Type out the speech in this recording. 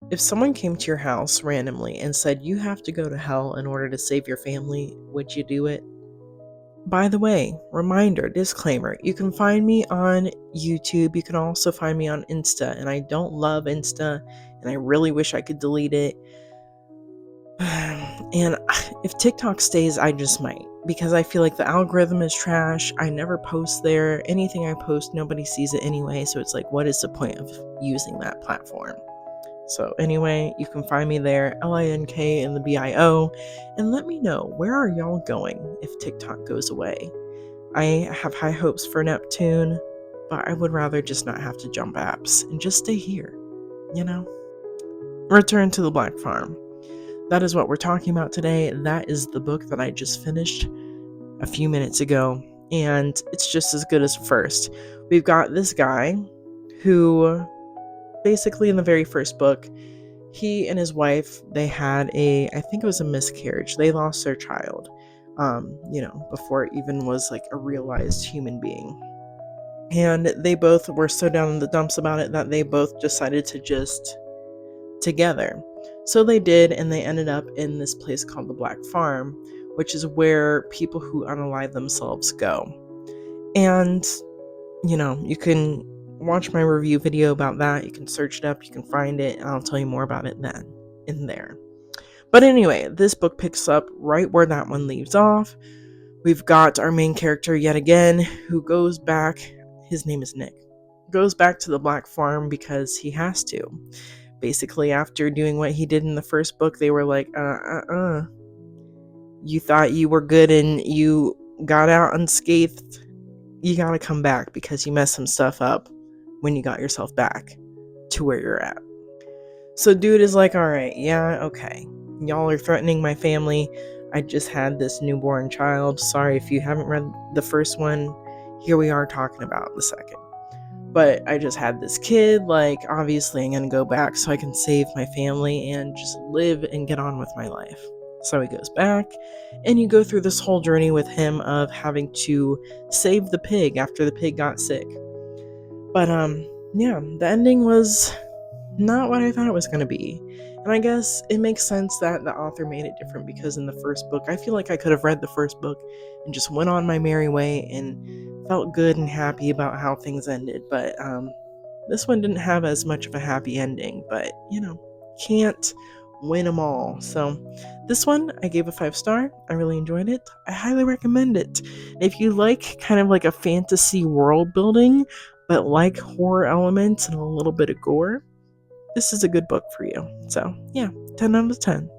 If someone came to your house randomly and said you have to go to hell in order to save your family, would you do it? By the way, reminder, disclaimer, you can find me on YouTube. You can also find me on Insta, and I don't love Insta, and I really wish I could delete it. And if TikTok stays, I just might, because I feel like the algorithm is trash. I never post there. Anything I post, nobody sees it anyway. So it's like, what is the point of using that platform? So anyway, you can find me there, LINK in the BIO, and let me know, where are y'all going if TikTok goes away? I have high hopes for Neptune, but I would rather just not have to jump apps and just stay here, you know? Return to the Black Farm. That is what we're talking about today. That is the book that I just finished a few minutes ago, and it's just as good as first. We've got this guy who, basically in the very first book, he and his wife, they had I think it was a miscarriage. They lost their child, before it even was like a realized human being. And they both were so down in the dumps about it that they both decided to just together. So they did, and they ended up in this place called the Black Farm, which is where people who unalive themselves go. And, you can watch my review video about that. You can search it up, you can find it, and I'll tell you more about it then in there. But anyway, this book picks up right where that one leaves off. We've got our main character yet again, who goes back. His name is Nick. Goes back to the Black Farm because he has to. Basically, after doing what he did in the first book, they were like, you thought you were good and you got out unscathed. You gotta come back because you messed some stuff up when you got yourself back to where you're at. So dude is like, alright, yeah, okay. Y'all are threatening my family. I just had this newborn child. Sorry if you haven't read the first one. Here we are talking about the second. But I just had this kid, like, obviously I'm gonna go back so I can save my family and just live and get on with my life. So he goes back, and you go through this whole journey with him of having to save the pig after the pig got sick. But, yeah, the ending was not what I thought it was gonna be. And I guess it makes sense that the author made it different, because in the first book, I feel like I could have read the first book and just went on my merry way and felt good and happy about how things ended. But this one didn't have as much of a happy ending, but can't win them all. So this one I gave a 5-star. I really enjoyed it. I highly recommend it. If you like kind of like a fantasy world building, but like horror elements and a little bit of gore, this is a good book for you. So yeah, 10 out of 10.